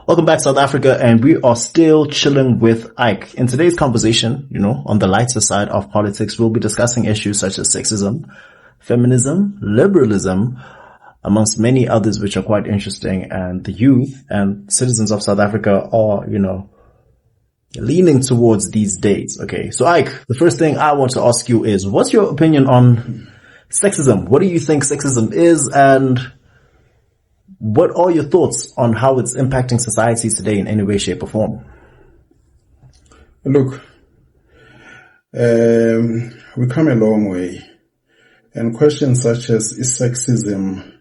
Welcome back, South Africa, and we are still chilling with Ike. In today's conversation, on the lighter side of politics, we'll be discussing issues such as sexism, feminism, liberalism, amongst many others which are quite interesting, and the youth and citizens of South Africa are, leaning towards these days. Okay, so Ike, the first thing I want to ask you is, what's your opinion on sexism? What do you think sexism is, and what are your thoughts on how it's impacting societies today in any way, shape, or form? Look, we come a long way. And questions such as, is sexism,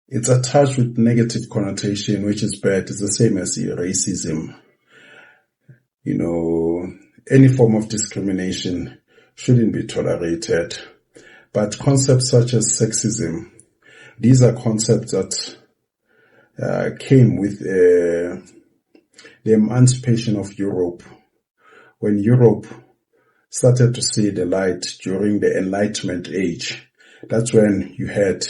it's attached with negative connotation, which is bad. It's the same as racism. Any form of discrimination shouldn't be tolerated. But concepts such as sexism, these are concepts that came with the emancipation of Europe. When Europe started to see the light during the Enlightenment age, that's when you had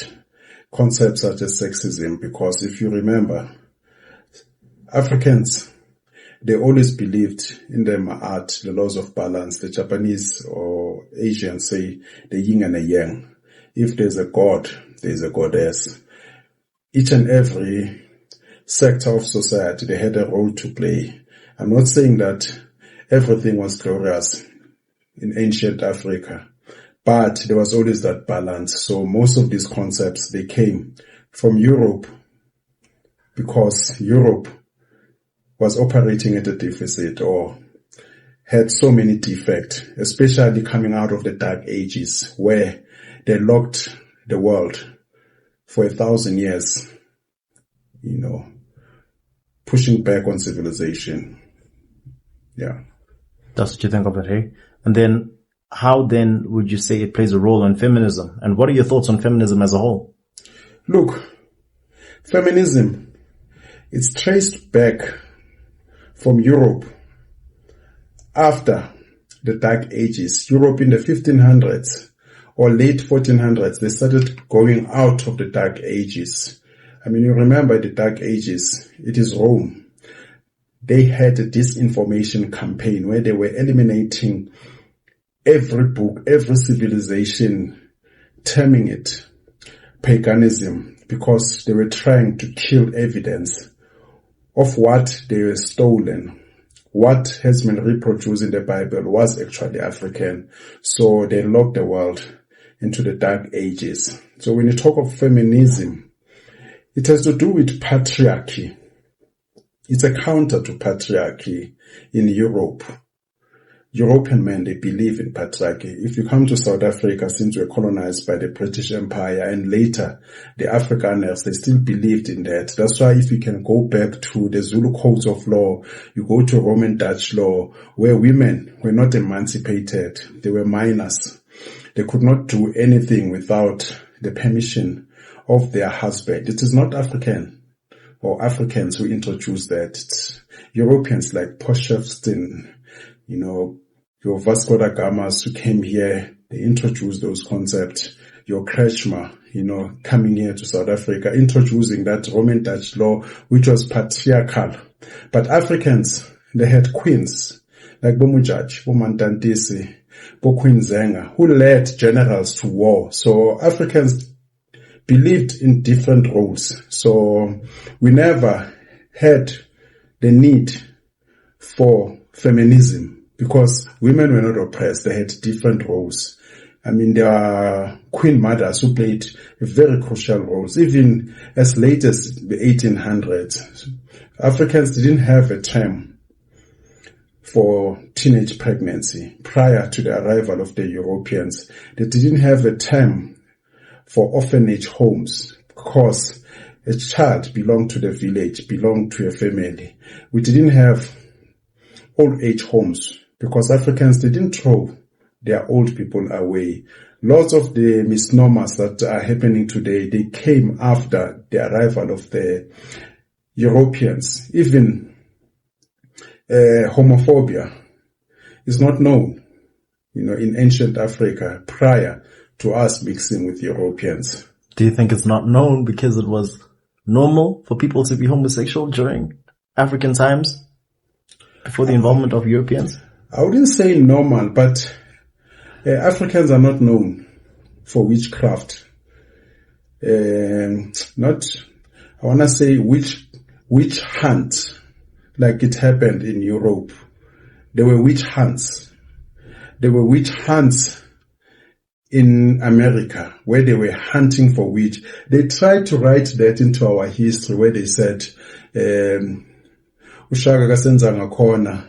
concepts such as sexism. Because if you remember, Africans, they always believed in the Ma'at, the laws of balance. The Japanese or Asians say the yin and the yang. If there's a god, there's a goddess. Each and every sector of society, they had a role to play. I'm not saying that everything was glorious in ancient Africa, but there was always that balance. So most of these concepts, they came from Europe because Europe was operating at a deficit or had so many defects, especially coming out of the Dark Ages where they locked the world for 1,000 years, pushing back on civilization. Yeah. That's what you think of it, hey? And then, how then would you say it plays a role in feminism? And what are your thoughts on feminism as a whole? Look, feminism, it's traced back from Europe after the Dark Ages. Europe in the 1500s. Or late 1400s, they started going out of the Dark Ages. You remember the Dark Ages, it is Rome. They had a disinformation campaign where they were eliminating every book, every civilization, terming it paganism, because they were trying to kill evidence of what they were stolen. What has been reproduced in the Bible was actually African. So they locked the world into the Dark Ages. So when you talk of feminism, it has to do with patriarchy. It's a counter to patriarchy in Europe. European men, they believe in patriarchy. If you come to South Africa, since we were colonized by the British Empire and later the Afrikaners, they still believed in that. That's why if you can go back to the Zulu codes of law, you go to Roman Dutch law, where women were not emancipated. They were minors. They could not do anything without the permission of their husband. It is not African or Africans who introduced that. It's Europeans like Potchefstroom, your Vasco da Gamas who came here, they introduced those concepts. Your Kretschmer, coming here to South Africa, introducing that Roman Dutch law, which was patriarchal. But Africans, they had queens, like Bomujaj, Bomantantisi, Queen Zenga, who led generals to war. So Africans believed in different roles. So we never had the need for feminism because women were not oppressed. They had different roles. There are queen mothers who played very crucial roles. Even as late as the 1800s, Africans didn't have a term for teenage pregnancy prior to the arrival of the Europeans. They didn't have a term for orphanage homes because a child belonged to the village, belonged to a family. We didn't have old age homes because Africans didn't throw their old people away. Lots of the misnomers that are happening today, they came after the arrival of the Europeans. Even homophobia is not known, in ancient Africa prior to us mixing with Europeans. Do you think it's not known because it was normal for people to be homosexual during African times before the involvement of Europeans? I wouldn't say normal, but Africans are not known for witchcraft. I want to say witch hunt, like it happened in Europe. There were witch hunts. There were witch hunts in America where they were hunting for witch. They tried to write that into our history where they said, Ushaka kasenza ngakhona,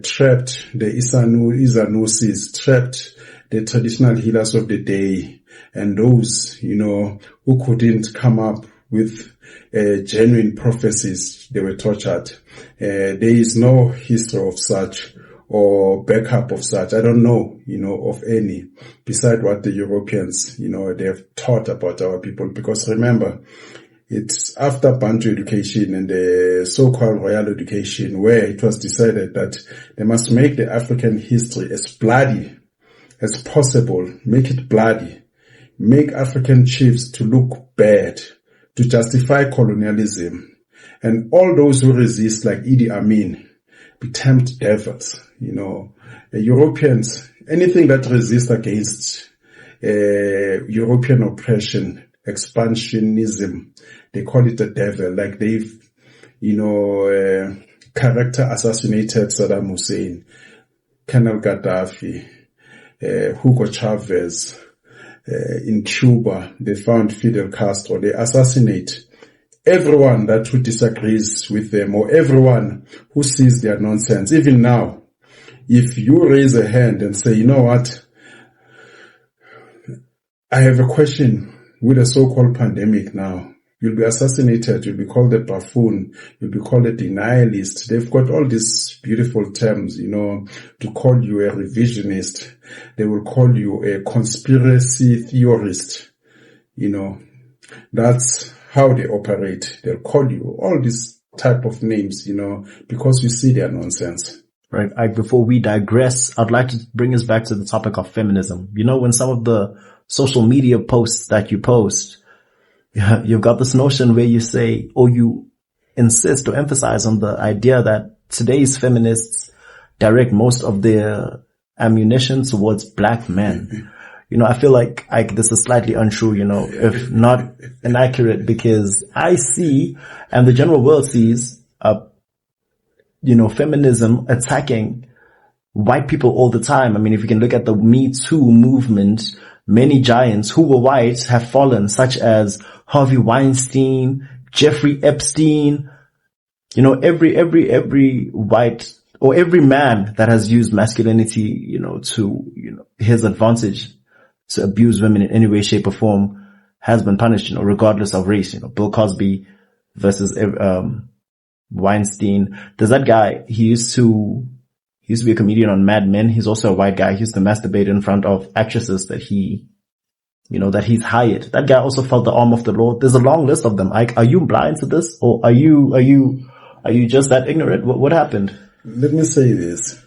trapped the Isanusis, trapped the traditional healers of the day, and those, who couldn't come up with genuine prophecies, they were tortured. There is no history of such or backup of such. I don't know, of any, beside what the Europeans, they have taught about our people. Because remember, it's after Bantu education and the so-called royal education where it was decided that they must make the African history as bloody as possible, make it bloody, make African chiefs to look bad, to justify colonialism. And all those who resist, like Idi Amin, be termed devils. The Europeans, anything that resists against European oppression, expansionism, they call it the devil. Like they've, character assassinated Saddam Hussein, Colonel Gaddafi, Hugo Chavez. In Cuba, they found Fidel Castro. They assassinate everyone who disagrees with them or everyone who sees their nonsense. Even now, if you raise a hand and say, you know what, I have a question with a so-called pandemic now, you'll be assassinated, you'll be called a buffoon, you'll be called a denialist. They've got all these beautiful terms, to call you a revisionist. They will call you a conspiracy theorist. That's how they operate. They'll call you all these type of names, because you see their nonsense. Right. Before we digress, I'd like to bring us back to the topic of feminism. When some of the social media posts that you post, you've got this notion where you say, or you insist or emphasize on the idea that today's feminists direct most of their ammunition towards black men. I feel like this is slightly untrue, if not inaccurate, because I see, and the general world sees, feminism attacking white people all the time. I mean, if you can look at the Me Too movement, many giants who were white have fallen, such as Harvey Weinstein, Jeffrey Epstein, every white or every man that has used masculinity, to, his advantage to abuse women in any way, shape or form has been punished, regardless of race. Bill Cosby versus, Weinstein. There's that guy, he used to be a comedian on Mad Men. He's also a white guy. He used to masturbate in front of actresses that that he's hired. That guy also felt the arm of the Lord. There's a long list of them. Are you blind to this, or are you just that ignorant? What happened? Let me say this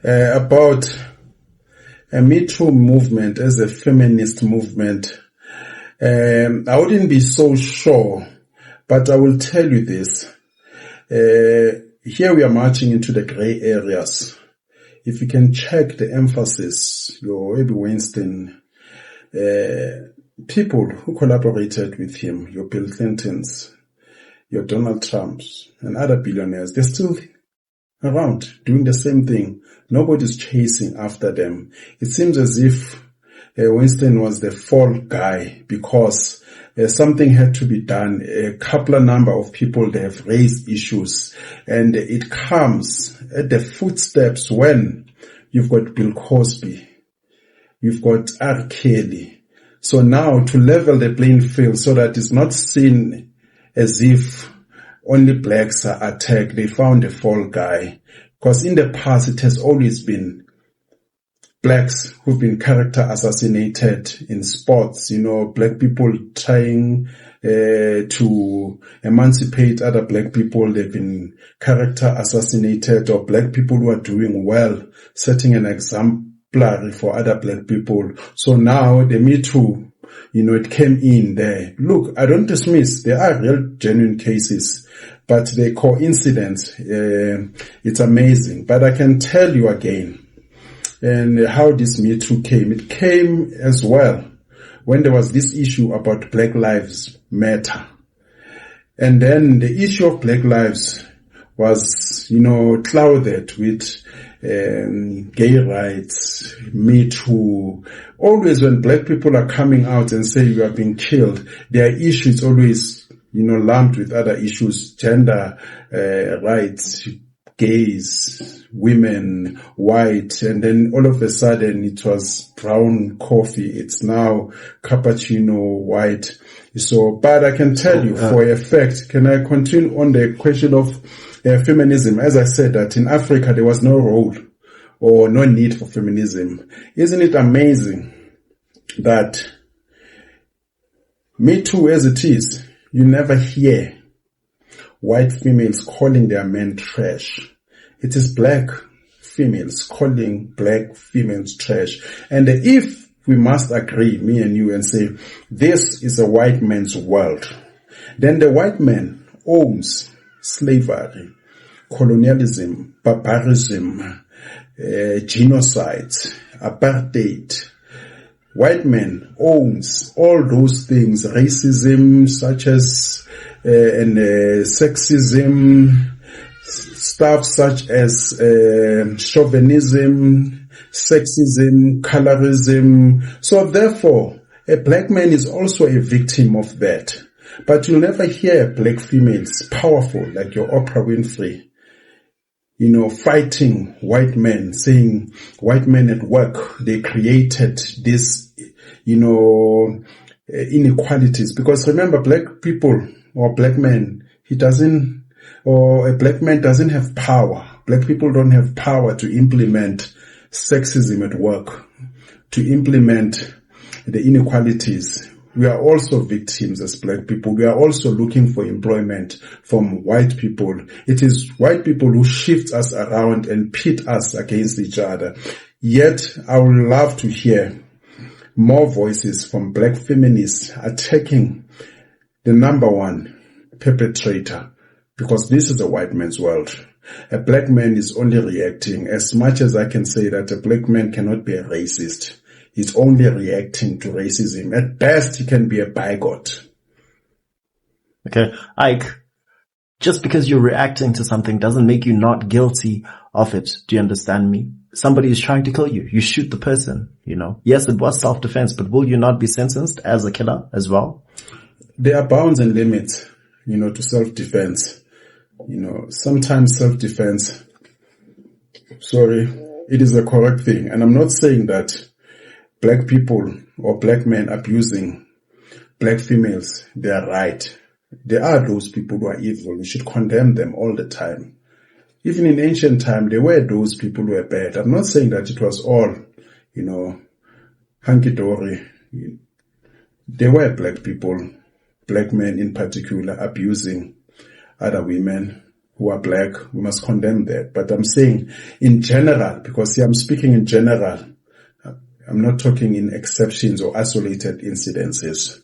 about a Me Too movement as a feminist movement. I wouldn't be so sure, but I will tell you this. Here we are marching into the gray areas. If you can check the emphasis, your Harvey Weinstein, people who collaborated with him, your Bill Clintons, your Donald Trumps, and other billionaires, they're still around doing the same thing. Nobody's chasing after them. It seems as if Weinstein was the fall guy because something had to be done. A couple of number of people, they have raised issues, and it comes at the footsteps when you've got Bill Cosby, you've got R. Kelly. So now to level the playing field so that it's not seen as if only blacks are attacked, they found a fall guy. Because in the past it has always been blacks who've been character assassinated in sports, black people trying to emancipate other black people, they've been character assassinated, or black people who are doing well, setting an exemplary for other black people. So now the Me Too it came in there. Look, I don't dismiss. There are real genuine cases, but the coincidence, it's amazing. But I can tell you again, and how this Me Too came. It came as well when there was this issue about Black Lives Matter. And then the issue of Black Lives was, clouded with gay rights, Me Too. Always when Black people are coming out and say you are being killed, their issue is always, lumped with other issues, gender rights, gays, women, white, and then all of a sudden it was brown coffee. It's now cappuccino, white. So, but I can tell you for a fact, can I continue on the question of feminism? As I said that in Africa there was no role or no need for feminism. Isn't it amazing that Me Too as it is, you never hear white females calling their men trash. It is black females calling black females trash. And if we must agree, me and you, and say this is a white man's world, then the white man owns slavery, colonialism, barbarism, genocide, apartheid. White man owns all those things, racism such as and sexism, stuff such as chauvinism, sexism, colorism. So therefore, a black man is also a victim of that. But you'll never hear black females powerful like your Oprah Winfrey, fighting white men, saying white men at work, they created this, inequalities. Because remember, black people or black men, a black man doesn't have power. Black people don't have power to implement sexism at work, to implement the inequalities. We are also victims as black people. We are also looking for employment from white people. It is white people who shift us around and pit us against each other. Yet, I would love to hear more voices from black feminists attacking the number one perpetrator, because this is a white man's world. A black man is only reacting. As much as I can say that a black man cannot be a racist, he's only reacting to racism. At best, he can be a bigot. Okay. Ike, just because you're reacting to something doesn't make you not guilty of it. Do you understand me? Somebody is trying to kill you. You shoot the person, Yes, it was self-defense, but will you not be sentenced as a killer as well? There are bounds and limits, to self-defense. Sometimes self-defense, it is a correct thing. And I'm not saying that black people or black men abusing black females, they are right. There are those people who are evil. We should condemn them all the time. Even in ancient time, there were those people who were bad. I'm not saying that it was all, hunky-dory. There were black people, black men in particular, abusing other women who are black. We must condemn that. But I'm saying in general, because I'm speaking in general, I'm not talking in exceptions or isolated incidences.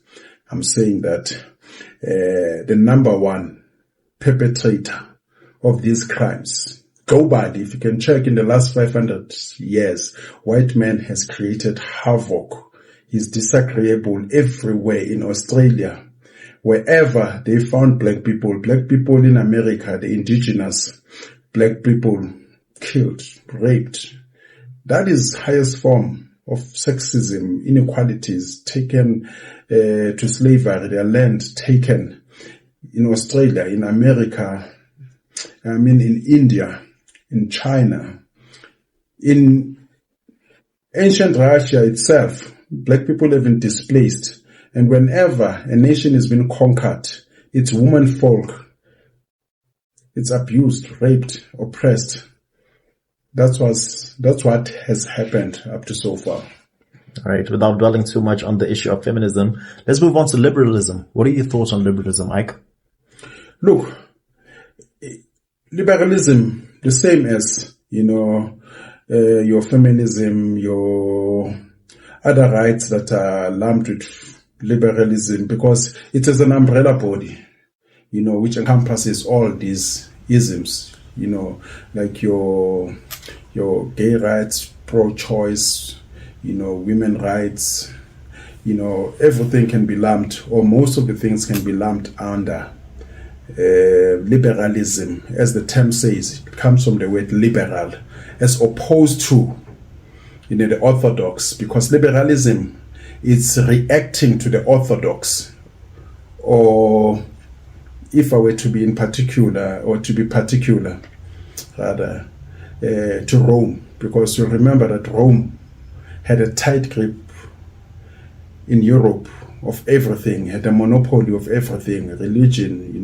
I'm saying that the number one perpetrator of these crimes, globally, if you can check in the last 500 years, white man has created havoc. He's disagreeable everywhere in Australia. Wherever they found black people in America, the indigenous black people killed, raped. That is highest form of sexism, inequalities, taken to slavery, their land taken in Australia, in America, in India, in China, in ancient Russia itself, black people have been displaced. And whenever a nation has been conquered, its woman folk, it's abused, raped, oppressed. That's what has happened up to so far. All right. Without dwelling too much on the issue of feminism, let's move on to liberalism. What are your thoughts on liberalism, Ike? Look, liberalism, the same as, your feminism, your other rights that are lumped with liberalism because it is an umbrella body, which encompasses all these isms, like your gay rights, pro-choice, women rights, everything can be lumped, or most of the things can be lumped under liberalism. As the term says, it comes from the word liberal, as opposed to the orthodox, because liberalism is reacting to the orthodox, or if I were to be particular, rather, to Rome, because you remember that Rome had a tight grip in Europe of everything, had a monopoly of everything, religion,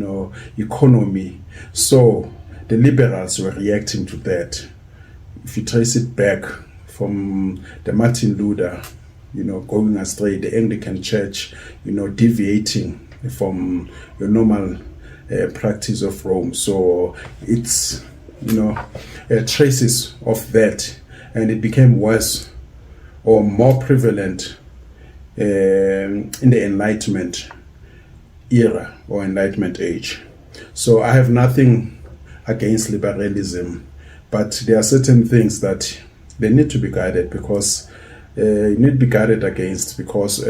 economy. So the liberals were reacting to that. If you trace it back from the Martin Luther, going astray, the Anglican Church, deviating from your normal practice of Rome. So it's, traces of that, and it became worse or more prevalent in the Enlightenment era or Enlightenment age. So I have nothing against liberalism, but there are certain things that they need to be guided, because you need to be guarded against, because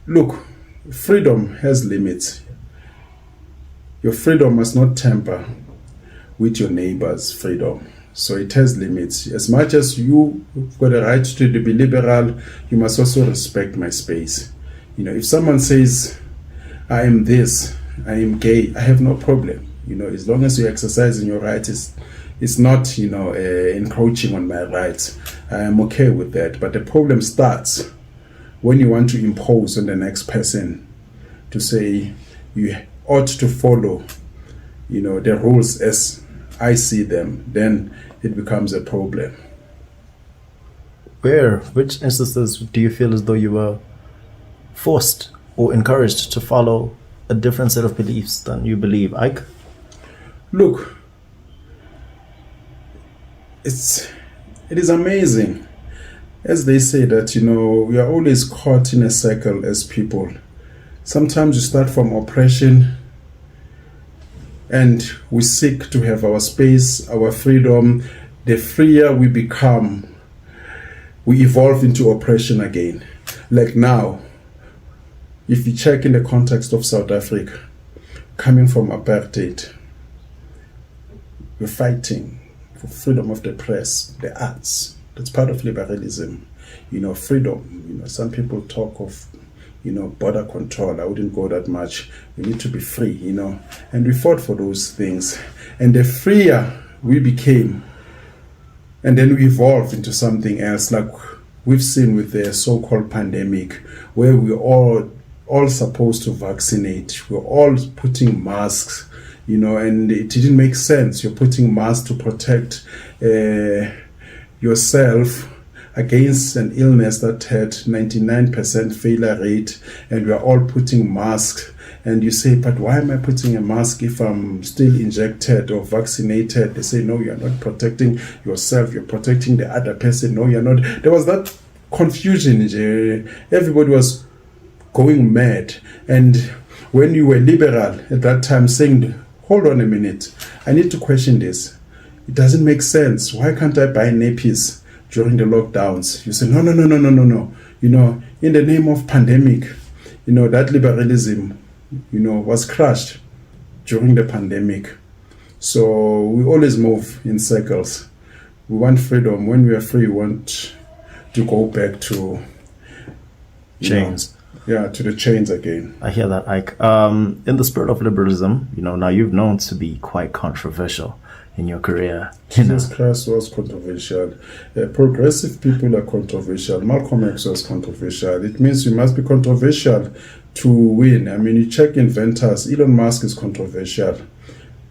look, freedom has limits. Your freedom must not tamper with your neighbor's freedom. So it has limits. As much as you've got a right to be liberal, you must also respect my space. If someone says, I am this, I am gay, I have no problem. As long as you're exercising your rights, it's not, encroaching on my rights. I am okay with that. But the problem starts when you want to impose on the next person to say you ought to follow, the rules as I see them, then it becomes a problem. Which instances do you feel as though you were forced or encouraged to follow a different set of beliefs than you believe, Ike? Look, it is amazing. As they say that, we are always caught in a cycle as people. Sometimes you start from oppression and we seek to have our space, our freedom. The freer we become, we evolve into oppression again. Like now, if you check in the context of South Africa, coming from apartheid, we're fighting for freedom of the press, the arts. That's part of liberalism. Freedom. Some people talk of, border control. I wouldn't go that much. We need to be free, and we fought for those things. And the freer we became, and then we evolved into something else, like we've seen with the so-called pandemic, where we're all supposed to vaccinate. We're all putting masks, and it didn't make sense. You're putting masks to protect yourself against an illness that had 99% failure rate, and we are all putting masks. And you say, but why am I putting a mask if I'm still injected or vaccinated? They say, no, you're not protecting yourself, you're protecting the other person. No, you're not. There was that confusion. Everybody was going mad. And when you were liberal at that time, saying, hold on a minute, I need to question this. It doesn't make sense. Why can't I buy nappies during the lockdowns? You say, no. In the name of pandemic, that liberalism, was crushed during the pandemic. So we always move in circles. We want freedom. When we are free, we want to go back to chains. To the chains again. I hear that, Ike. In the spirit of liberalism, now you've known to be quite controversial in your career. Jesus Christ was controversial. Progressive people are controversial. Malcolm X was controversial. It means you must be controversial to win. I mean, you check inventors. Elon Musk is controversial.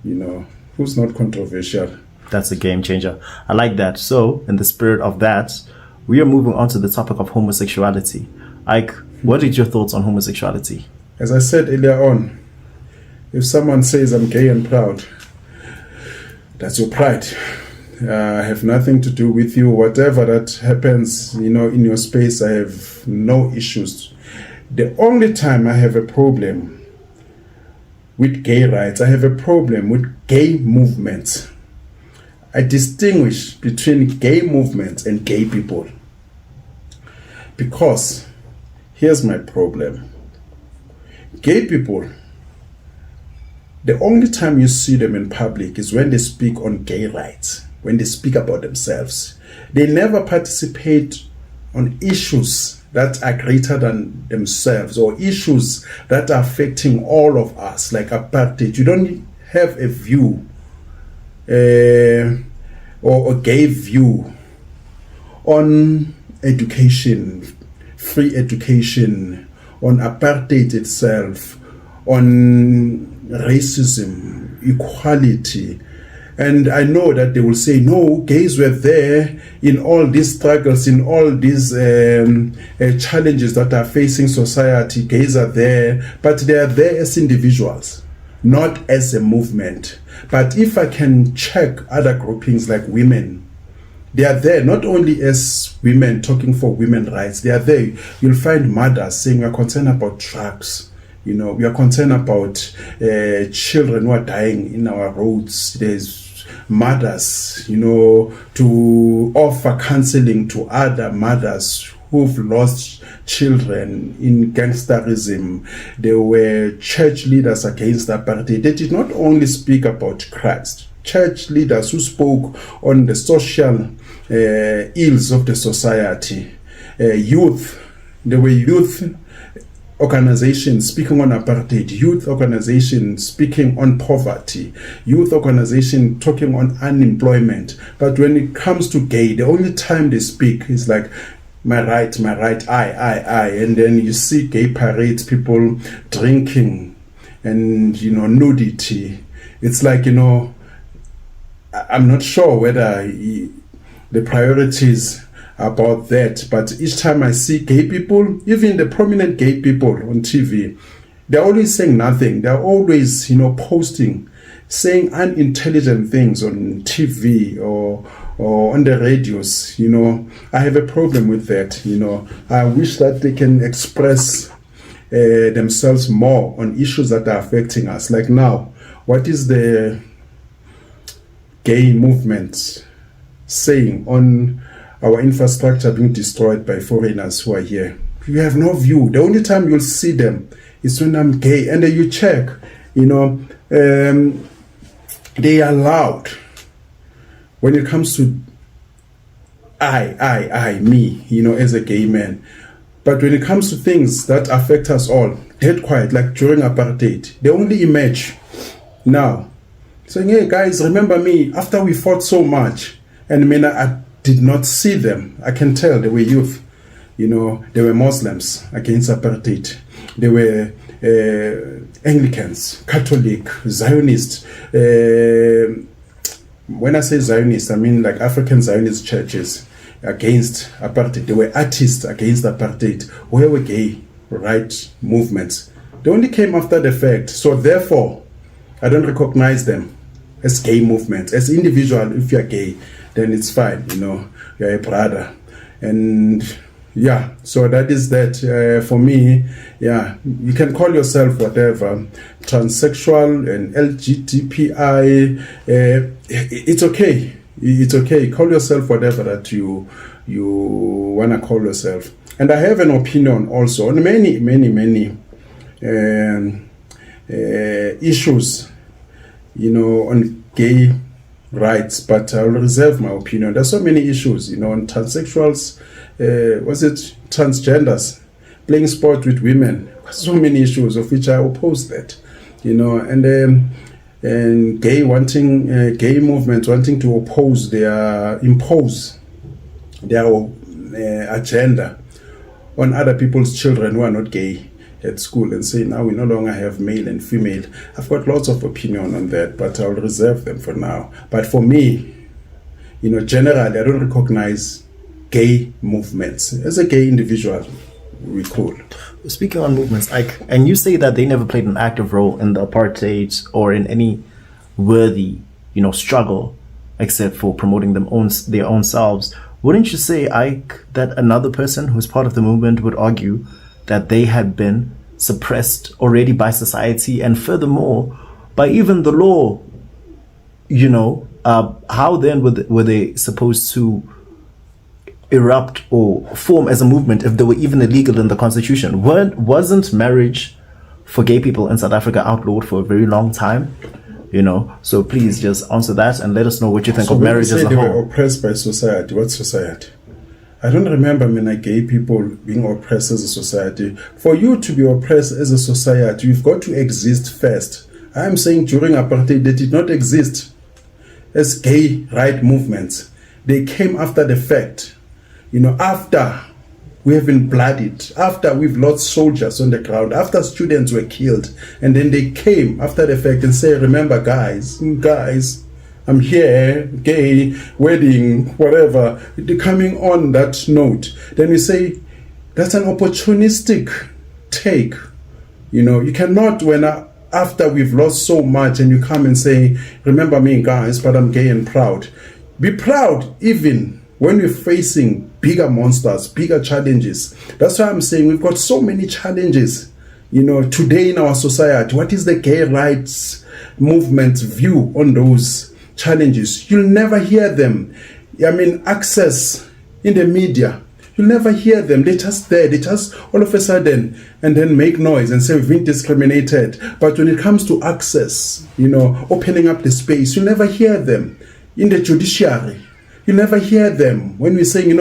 Who's not controversial? That's a game changer. I like that. So, in the spirit of that, we are moving on to the topic of homosexuality. Ike, what are your thoughts on homosexuality? As I said earlier on, if someone says I'm gay and proud, that's your pride. I have nothing to do with you. Whatever that happens, in your space, I have no issues. The only time I have a problem with gay rights, I have a problem with gay movements. I distinguish between gay movements and gay people. Because here's my problem. Gay people, the only time you see them in public is when they speak on gay rights, when they speak about themselves. They never participate on issues that are greater than themselves or issues that are affecting all of us, like apartheid. You don't have a view or a gay view on education, free education, on apartheid itself, on racism, equality. And I know that they will say, no, gays were there in all these struggles, in all these challenges that are facing society. Gays are there, but they are there as individuals, not as a movement. But if I can check other groupings like women, they are there not only as women talking for women's rights. They are there. You'll find mothers saying, we are concerned about drugs. We are concerned about children who are dying in our roads. There's mothers, to offer counseling to other mothers who've lost children in gangsterism. There were church leaders against apartheid. They did not only speak about Christ. Church leaders who spoke on the social ills of the society. Youth. There were youth organizations speaking on apartheid, youth organizations speaking on poverty, youth organization talking on unemployment. But when it comes to gay, the only time they speak is like, my right, I. And then you see gay parades, people drinking and, nudity. It's like, I'm not sure whether the priorities about that, but each time I see gay people, even the prominent gay people on TV, they're always saying nothing. They're always, posting, saying unintelligent things on TV or on the radios. I have a problem with that. I wish that they can express themselves more on issues that are affecting us. Like now, what is the gay movement saying on our infrastructure being destroyed by foreigners who are here? You have no view. The only time you'll see them is when I'm gay. And then you check, they are loud when it comes to I, me, as a gay man. But when it comes to things that affect us all, dead quiet, like during apartheid, they only emerge now, saying, hey guys, remember me after we fought so much. And I did not see them. I can tell they were youth. They were Muslims against apartheid. They were Anglicans, Catholic, Zionists. When I say Zionists, I mean like African Zionist churches against apartheid. They were artists against apartheid. Where were gay rights movements? They only came after the fact. So therefore, I don't recognize them as gay movements. As individual, if you're gay, then it's fine, you're a brother. And so that is that. For me, you can call yourself whatever, transsexual and LGBTI, it's okay. It's okay. Call yourself whatever that you want to call yourself. And I have an opinion also on many issues, on gay rights, but I'll reserve my opinion. There's so many issues, on transsexuals, transgenders, playing sport with women, so many issues of which I oppose that, and gay movements wanting to impose their agenda on other people's children who are not gay at school, and say now we no longer have male and female. I've got lots of opinion on that, but I'll reserve them for now. But for me, generally, I don't recognize gay movements. As a gay individual, we're cool. Speaking on movements, Ike, and you say that they never played an active role in the apartheid or in any worthy, struggle except for promoting their own selves. Wouldn't you say, Ike, that another person who's part of the movement would argue that they had been suppressed already by society and furthermore by even the law? How then were they supposed to erupt or form as a movement if they were even illegal in the constitution? Wasn't marriage for gay people in South Africa outlawed for a very long time? So please just answer that and let us know what you think of marriage as a they whole. were oppressed by society. What society? I don't remember gay people being oppressed as a society. For you to be oppressed as a society, you've got to exist first. I am saying during apartheid they did not exist as gay right movements. They came after the fact. After we have been bloodied, after we've lost soldiers on the ground, after students were killed, and then they came after the fact and say, remember guys, I'm here, gay, wedding, whatever. They're coming on that note. Then we say, that's an opportunistic take. You cannot, after we've lost so much and you come and say, remember me guys, but I'm gay and proud. Be proud even when we're facing bigger monsters, bigger challenges. That's why I'm saying we've got so many challenges, today in our society. What is the gay rights movement's view on those challenges? You'll never hear them. Access in the media, you'll never hear them. They're just there. They just all of a sudden and then make noise and say we've been discriminated. But when it comes to access, opening up the space, you'll never hear them. In the judiciary, you never hear them. When we're saying,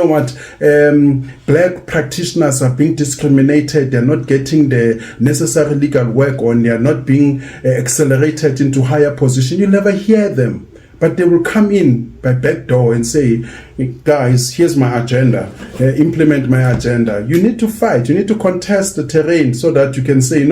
black practitioners are being discriminated, they're not getting the necessary legal work on, they're not being accelerated into higher position, you never hear them. But they will come in by back door and say, guys, here's my agenda, implement my agenda. You need to fight, you need to contest the terrain so that you can say,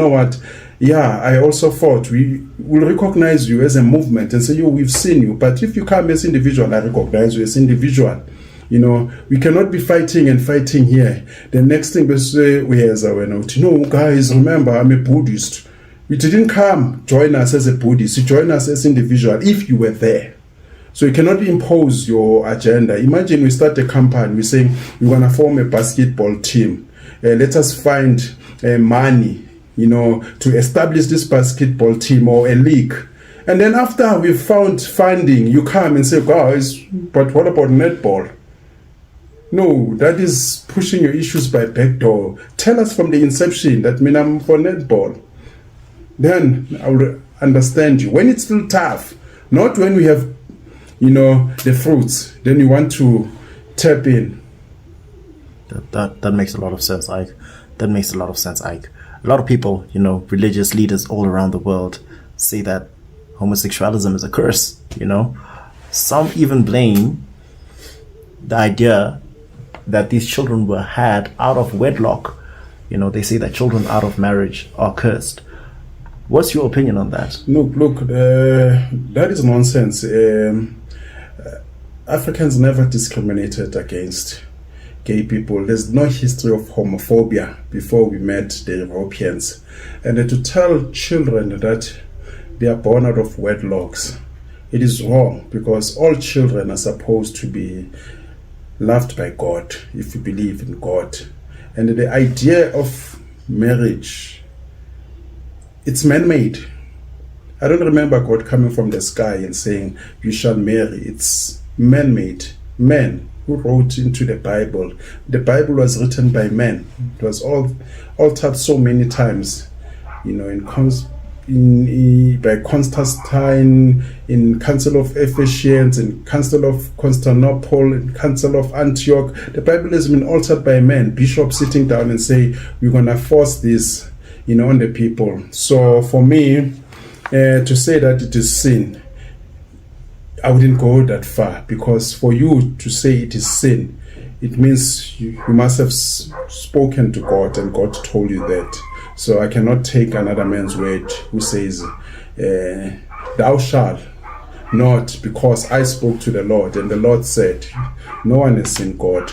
yeah, I also fought. We will recognize you as a movement and say, we've seen you. But if you come as individual, I recognize you as individual. We cannot be fighting here. The next thing we say, where's our note? Guys, remember, I'm a Buddhist. You didn't come join us as a Buddhist. You join us as individual if you were there. So you cannot impose your agenda. Imagine we start a campaign. We're saying we're going to form a basketball team. Let us find money, to establish this basketball team or a league. And then after we've found funding, you come and say, guys, but what about netball? No, that is pushing your issues by backdoor. Tell us from the inception that I'm for netball. Then I will understand you. When it's still tough, not when we have, the fruits, then you want to tap in. That makes a lot of sense, Ike. That makes a lot of sense, Ike. A lot of people, religious leaders all around the world say that homosexualism is a curse, Some even blame the idea that these children were had out of wedlock. They say that children out of marriage are cursed. What's your opinion on that? Look, that is nonsense. Africans never discriminated against gay people. There's no history of homophobia before we met the Europeans. And to tell children that they are born out of wedlocks, it is wrong, because all children are supposed to be loved by God if you believe in God. And the idea of marriage, it's man-made. I don't remember God coming from the sky and saying, you shall marry. It's man-made. Men who wrote into the Bible. The Bible was written by men. It was altered so many times, by Constantine, in Council of Ephesians, in Council of Constantinople, in Council of Antioch. The Bible has been altered by men. Bishops sitting down and say, we're going to force this, on the people. So for me, to say that it is sin, I wouldn't go that far, because for you to say it is sin, it means you must have spoken to God and God told you that. So I cannot take another man's word who says, thou shalt not, because I spoke to the Lord and the Lord said, no one has seen God.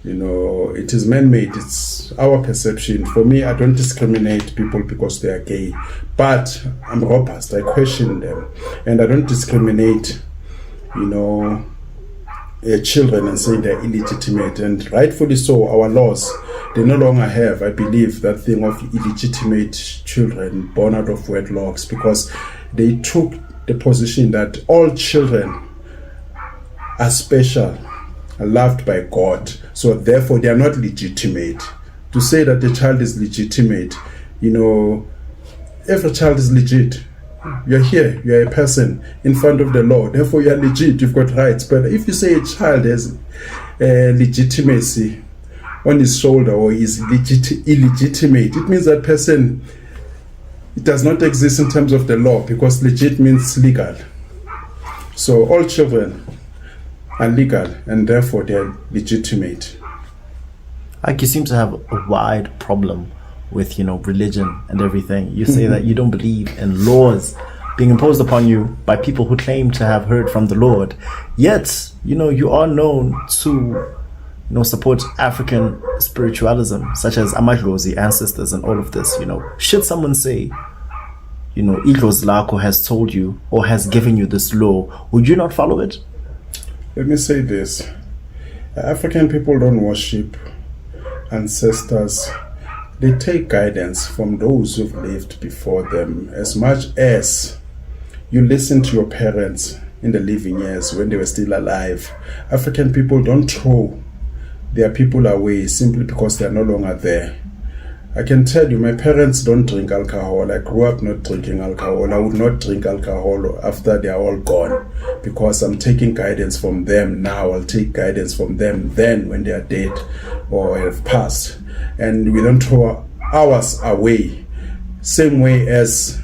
It is man-made. It's our perception. For me, I don't discriminate people because they are gay, but I'm robust. I question them, and I don't discriminate children and saying they're illegitimate, and rightfully so. Our laws, they no longer have, I believe, that thing of illegitimate children born out of wedlocks, because they took the position that all children are special, are loved by God, so therefore they are not legitimate. To say that the child is legitimate, every child is legit. You're here, you're a person in front of the law, therefore you're legit, you've got rights. But if you say a child has legitimacy on his shoulder or is illegitimate, it means that person, it does not exist in terms of the law, because legit means legal. So all children are legal and therefore they're legitimate. You seem to have a wide problem with, religion and everything. You say that you don't believe in laws being imposed upon you by people who claim to have heard from the Lord. Yet, you are known to, support African spiritualism, such as Amadlozi, ancestors, and all of this. Should someone say, Idlos Lako has told you or has given you this law, would you not follow it? Let me say this. African people don't worship ancestors. They take guidance from those who've lived before them. As much as you listen to your parents in the living years when they were still alive, African people don't throw their people away simply because they're no longer there. I can tell you, my parents don't drink alcohol. I grew up not drinking alcohol. I would not drink alcohol after they are all gone, because I'm taking guidance from them now. I'll take guidance from them then when they are dead or have passed. And we don't throw ours away. Same way as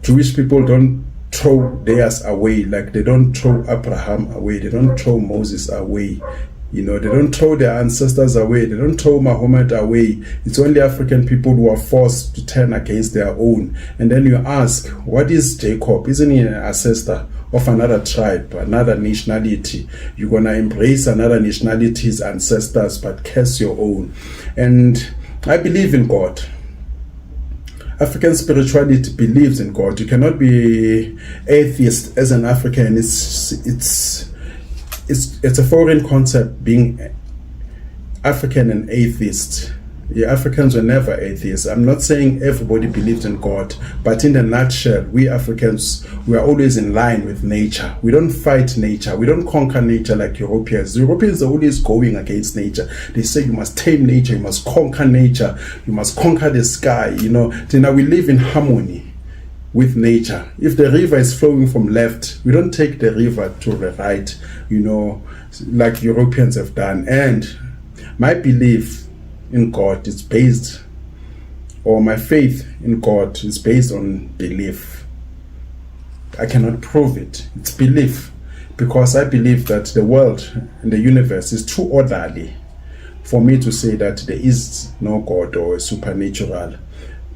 Jewish people don't throw theirs away, like they don't throw Abraham away, they don't throw Moses away. They don't throw their ancestors away. They don't throw Muhammad away. It's only African people who are forced to turn against their own. And then you ask, what is Jacob? Isn't he an ancestor of another tribe, another nationality? You're going to embrace another nationality's ancestors, but curse your own. And I believe in God. African spirituality believes in God. You cannot be atheist as an African. It's a foreign concept, being African and atheist. Africans were never atheists. I'm not saying everybody believes in God, but in a nutshell, we Africans, we are always in line with nature. We don't fight nature. We don't conquer nature like Europeans. Europeans are always going against nature. They say you must tame nature, you must conquer nature, you must conquer the sky. Then we live in harmony with nature. If the river is flowing from left, we don't take the river to the right, like Europeans have done. And my belief in God is based, or my faith in God is based on belief. I cannot prove it. It's belief, because I believe that the world and the universe is too orderly for me to say that there is no God or a supernatural.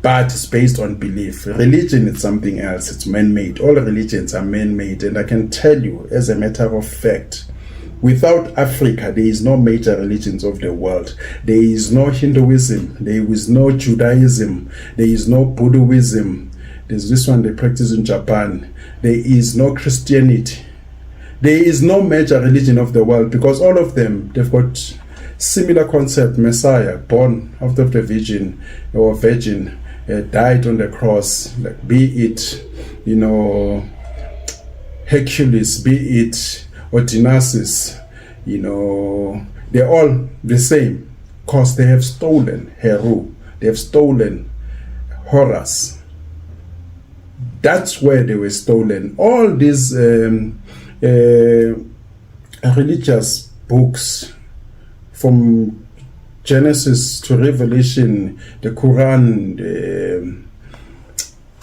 But it's based on belief. Religion is something else. It's man-made. All religions are man-made. And I can tell you, as a matter of fact, without Africa, there is no major religions of the world. There is no Hinduism. There is no Judaism. There is no Buddhism. There's this one they practice in Japan. There is no Christianity. There is no major religion of the world, because all of them, they've got similar concept. Messiah, born out of the virgin or virgin, died on the cross, like be it, Hercules, be it Odysseus, they're all the same, because they have stolen Heru, they have stolen Horus. That's where they were stolen. All these religious books, from Genesis to Revelation, the Quran,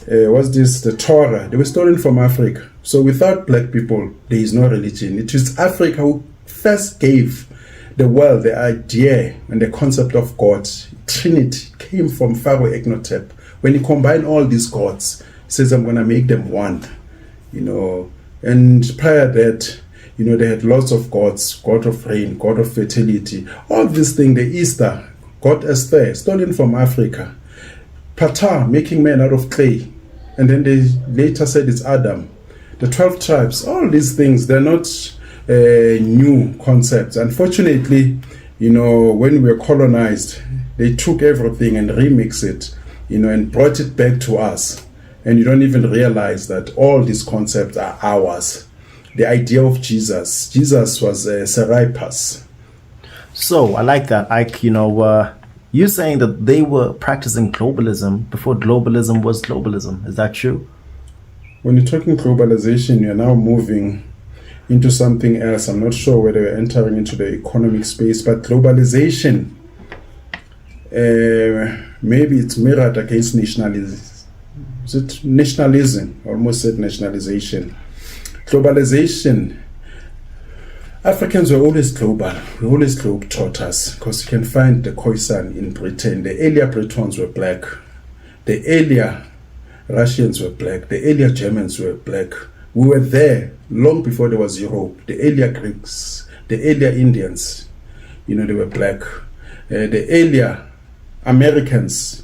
the Torah, they were stolen from Africa. So without black people, there is no religion. It is Africa who first gave the world the idea and the concept of God. Trinity came from Pharaoh Echnotep. When he combined all these gods, he says, I'm going to make them one. And prior to that, they had lots of gods, god of rain, god of fertility, all these things. The Easter, God Esther, stolen from Africa. Ptah, making men out of clay. And then they later said it's Adam. the 12 tribes, all these things, they're not new concepts. Unfortunately, when we were colonized, they took everything and remixed it, and brought it back to us. And you don't even realize that all these concepts are ours. The idea of Jesus was Serapis. So I like that, Ike. You're saying that they were practicing globalism before globalism was globalism. Is that true? When you're talking globalization, you're now moving into something else. I'm not sure whether we're entering into the economic space, but globalization, maybe it's mirrored against nationalism. Is it nationalism? Almost said nationalization. Globalization. Africans were always global. We always globetrotters, because you can find the Khoisan in Britain. The earlier Britons were black. The earlier Russians were black. The earlier Germans were black. We were there long before there was Europe. The earlier Greeks, the earlier Indians, they were black. The earlier Americans,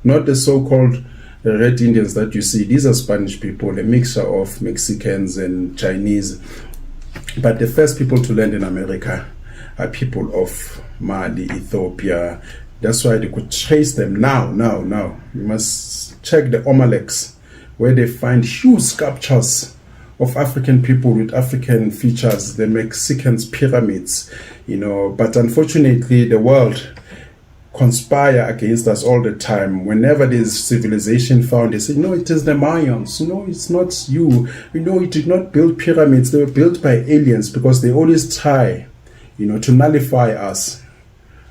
not the so-called Red Indians that you see. These are Spanish people, a mixture of Mexicans and Chinese. But the first people to land in America are people of Mali, Ethiopia. That's why they could trace them now. You must check the Omaleks, where they find huge sculptures of African people with African features, the Mexicans' pyramids, But unfortunately, the world conspire against us all the time. Whenever there's civilization found, they say, no, it is the Mayans. No, it's not you. It did not build pyramids. They were built by aliens, because they always try, to nullify us,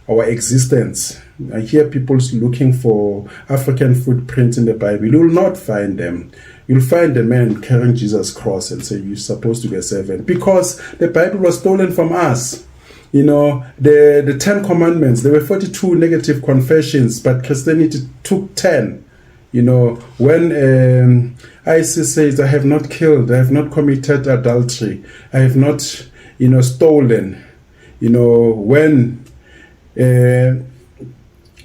our existence. I hear people looking for African footprints in the Bible. You will not find them. You'll find a man carrying Jesus' cross and say, you're supposed to be a servant, because the Bible was stolen from us. The 10 commandments, there were 42 negative confessions, but Christianity took 10. When ISIS says, I have not killed, I have not committed adultery, I have not, stolen, when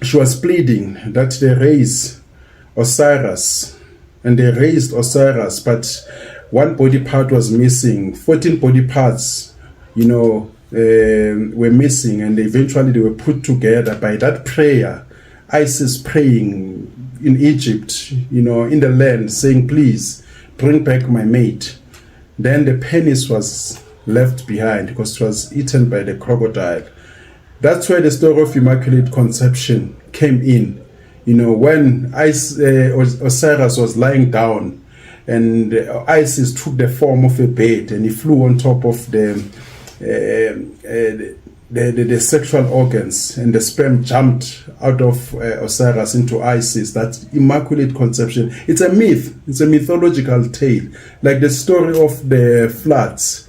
she was pleading that they raise Osiris, and they raised Osiris, but one body part was missing, 14 body parts, were missing, and eventually they were put together by that prayer. ISIS praying in Egypt, in the land, saying, please bring back my mate. Then the penis was left behind because it was eaten by the crocodile. That's where the story of Immaculate Conception came in. When Osiris was lying down, and Isis took the form of a bird, and he flew on top of the sexual organs, and the sperm jumped out of Osiris into Isis. That Immaculate Conception. It's a myth. It's a mythological tale, like the story of the floods.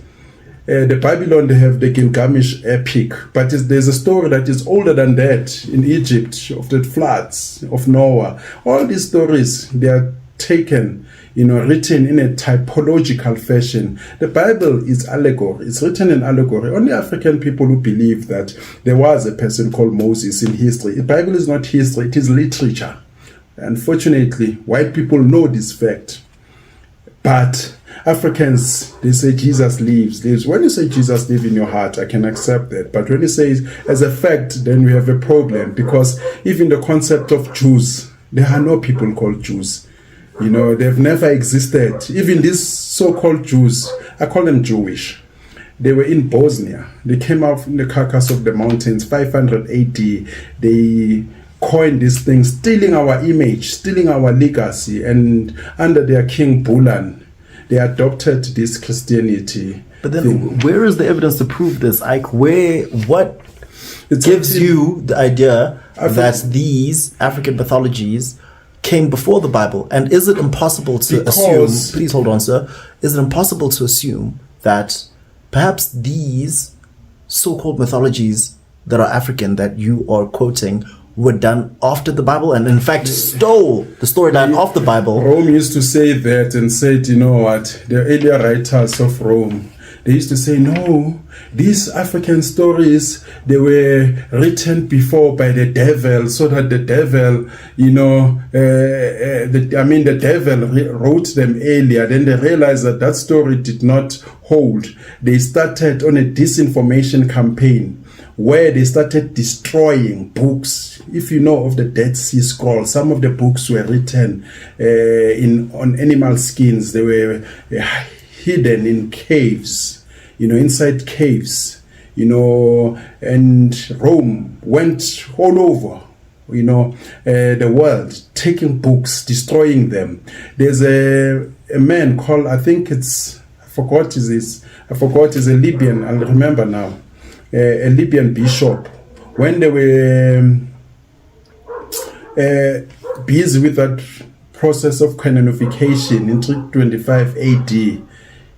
The Babylon, they have the Gilgamesh epic, but there's a story that is older than that in Egypt, of the floods of Noah. All these stories, they are taken, written in a typological fashion. The Bible is allegory. It's written in allegory. Only African people who believe that there was a person called Moses in history. The Bible is not history, it is literature. Unfortunately, white people know this fact. But Africans, they say Jesus lives. When you say Jesus lives in your heart, I can accept that. But when you say it as a fact, then we have a problem. Because even the concept of Jews, there are no people called Jews. They've never existed. Even these so-called Jews, I call them Jewish. They were in Bosnia. They came out from the Caucasus of the mountains, 500 AD. They coined this thing, stealing our image, stealing our legacy. And under their king Bulan, they adopted this Christianity. But then where is the evidence to prove this? What gives you the idea that these African mythologies came before the Bible? And is it impossible to assume, please hold on, sir, is it impossible to assume that perhaps these so-called mythologies that are African that you are quoting were done after the Bible, and in fact stole the storyline of the Bible? Rome used to say that and said, the earlier writers of Rome, They used to say, no, these African stories, they were written before by the devil, so that the devil, the devil wrote them earlier. Then they realized that that story did not hold. They started on a disinformation campaign where they started destroying books. If you know of the Dead Sea Scrolls, some of the books were written on animal skins. They were hidden in caves, inside caves, and Rome went all over, the world, taking books, destroying them. There's a man called, I forgot he's a Libyan, I'll remember now, a Libyan bishop. When they were busy with that process of canonification in 325 AD,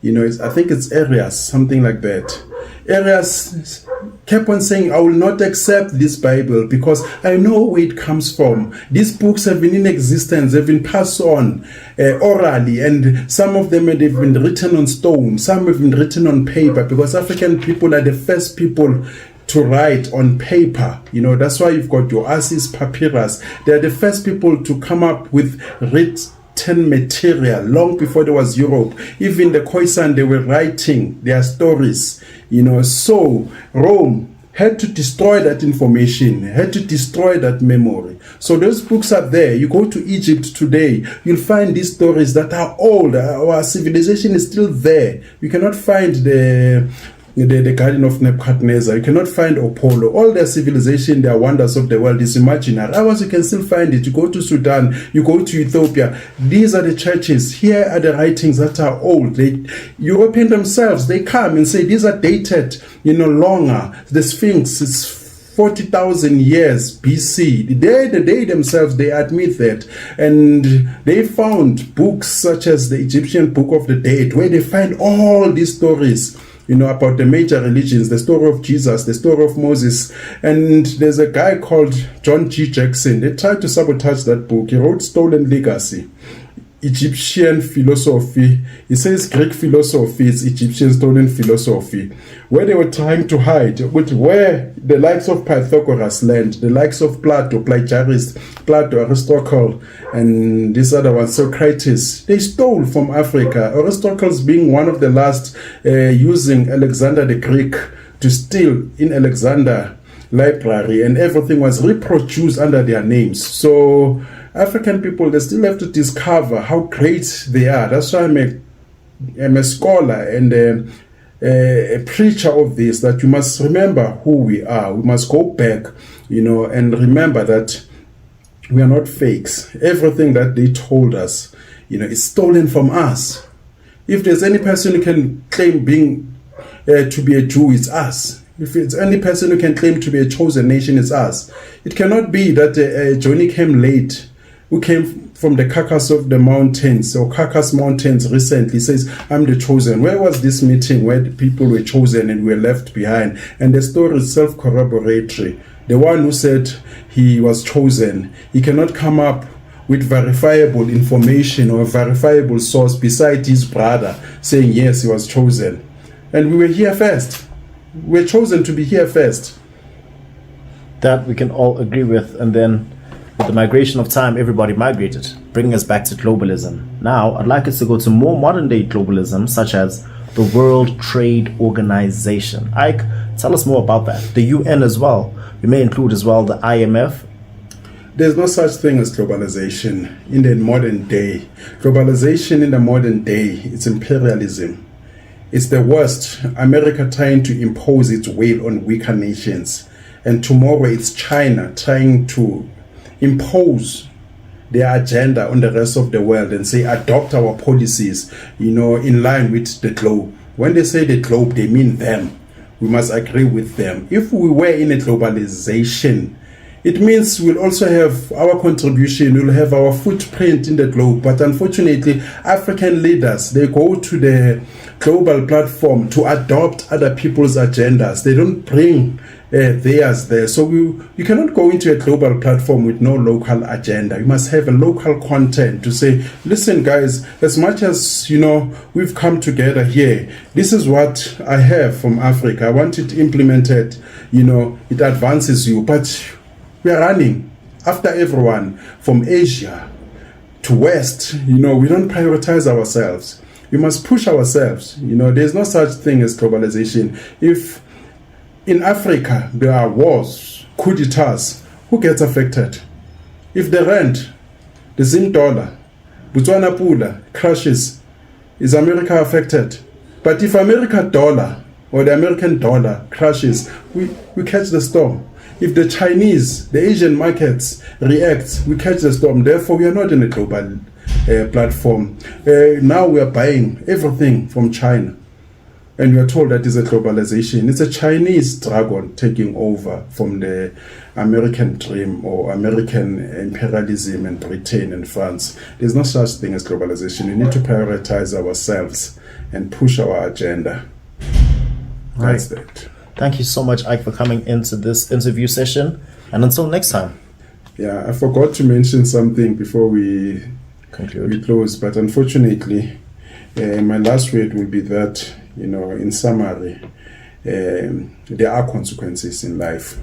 I think it's Arius, something like that. Arius kept on saying, I will not accept this Bible because I know where it comes from. These books have been in existence, they've been passed on orally, and some of them have been written on stone, some have been written on paper, because African people are the first people to write on paper. That's why you've got your Assis Papyrus. They are the first people to come up with written material long before there was Europe. Even the Khoisan, they were writing their stories. So Rome had to destroy that information, had to destroy that memory. So those books are there. You go to Egypt today, you'll find these stories that are old. Our civilization is still there. You cannot find the Garden of Nebuchadnezzar. You cannot find Apollo. All their civilization, their wonders of the world is imaginary. Otherwise, you can still find it. You go to Sudan, you go to Ethiopia. These are the churches. Here are the writings that are old. Europeans themselves, they come and say these are dated, longer. The Sphinx is 40,000 years BC. They themselves, they admit that. And they found books such as the Egyptian Book of the Dead, where they find all these stories, about the major religions, the story of Jesus, the story of Moses. And there's a guy called John G. Jackson. They tried to sabotage that book. He wrote Stolen Legacy, Egyptian philosophy. He says Greek philosophy is Egyptian stolen philosophy, where they were trying to hide with where the likes of Pythagoras land, the likes of Plato, Aristotle, and this other one, Socrates. They stole from Africa. Aristotle's being one of the last, using Alexander the Greek to steal in Alexander library, and everything was reproduced under their names. So African people, they still have to discover how great they are. That's why I'm a scholar and a preacher of this, that you must remember who we are. We must go back, and remember that we are not fakes. Everything that they told us, is stolen from us. If there's any person who can claim to be a Jew, it's us. If it's any person who can claim to be a chosen nation, it's us. It cannot be that Johnny came late, who came from the carcass of the mountains, or Carcass Mountains recently, says, I'm the chosen. Where was this meeting where the people were chosen and were left behind? And the story is self-corroboratory. The one who said he was chosen, he cannot come up with verifiable information or a verifiable source beside his brother saying, yes, he was chosen. And we were here first. We were chosen to be here first. That we can all agree with. And then with the migration of time, everybody migrated, bringing us back to globalism. Now, I'd like us to go to more modern-day globalism, such as the World Trade Organization. Ike, tell us more about that. The UN as well. We may include as well the IMF. There's no such thing as globalization in the modern day. Globalization in the modern day, it's imperialism. It's the worst. America trying to impose its will on weaker nations. And tomorrow it's China trying to impose their agenda on the rest of the world and say, adopt our policies, in line with the globe. When they say the globe, they mean them. We must agree with them. If we were in a globalization, It means we'll also have our contribution, we'll have our footprint in the globe. But unfortunately, African leaders, they go to the global platform to adopt other people's agendas. They don't bring theirs there. So you cannot go into a global platform with no local agenda. You must have a local content to say, listen, guys, as much as, we've come together here, this is what I have from Africa. I want it implemented, it advances you. But we are running after everyone from Asia to West. We don't prioritize ourselves. We must push ourselves. There's no such thing as globalization. If in Africa there are wars, coup d'etats, who gets affected? If the rand, the Zim dollar, Botswana Pula crashes, is America affected? But if America dollar or the American dollar crashes, we catch the storm. If the Chinese, the Asian markets react, we catch the storm. Therefore, we are not in a global platform. Now we are buying everything from China. And we are told that is a globalization. It's a Chinese dragon taking over from the American dream or American imperialism in Britain and France. There's no such thing as globalization. We need to prioritize ourselves and push our agenda. Right. That's that. Thank you so much, Ike, for coming into this interview session. And until next time. Yeah, I forgot to mention something before we close, but unfortunately, my last word will be that, in summary, there are consequences in life.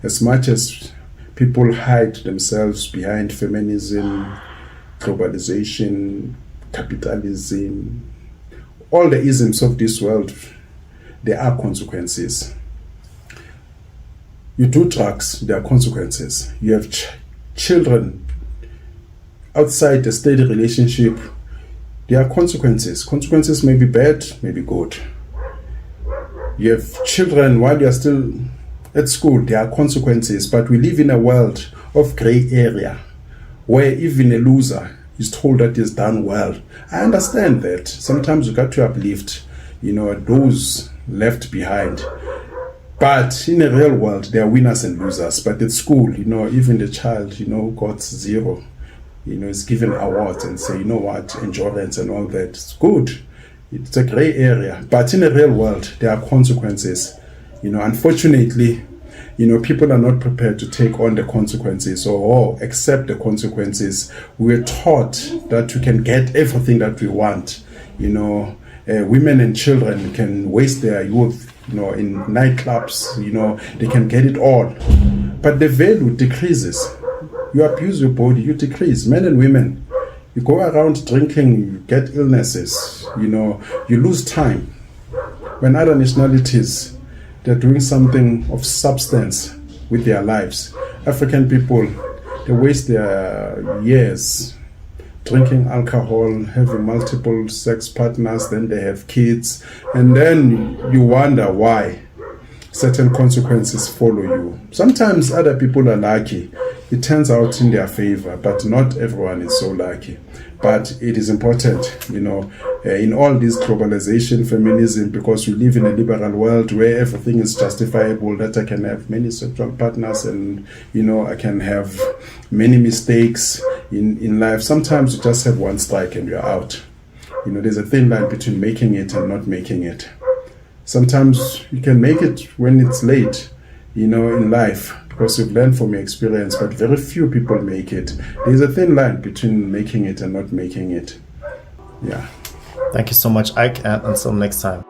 As much as people hide themselves behind feminism, globalization, capitalism, all the isms of this world, there are consequences. You do drugs, there are consequences. You have children outside a steady relationship, there are consequences. Consequences may be bad, may be good. You have children while you are still at school, there are consequences. But we live in a world of gray area where even a loser is told that he's done well. I understand that. Sometimes you got to uplift, those left behind. But in the real world, there are winners and losers. But at school, even the child, got zero. Is given awards and say, what, endurance and all that. It's good. It's a gray area. But in the real world, there are consequences. Unfortunately, people are not prepared to take on the consequences or accept the consequences. We're taught that we can get everything that we want. Women and children can waste their youth, in nightclubs, they can get it all. But the value decreases. You abuse your body, you decrease. Men and women, you go around drinking, you get illnesses, you lose time. When other nationalities, they're doing something of substance with their lives. African people, they waste their years drinking alcohol, having multiple sex partners, then they have kids, and then you wonder why certain consequences follow you. Sometimes other people are lucky. It turns out in their favor, but not everyone is so lucky. But it is important, in all this globalization, feminism, because we live in a liberal world where everything is justifiable, that I can have many sexual partners and, I can have many mistakes in life. Sometimes you just have one strike and you're out. There's a thin line between making it and not making it. Sometimes you can make it when it's late, in life, because you've learned from your experience, but very few people make it. There's a thin line between making it and not making it. Yeah. Thank you so much, Ike, and until next time.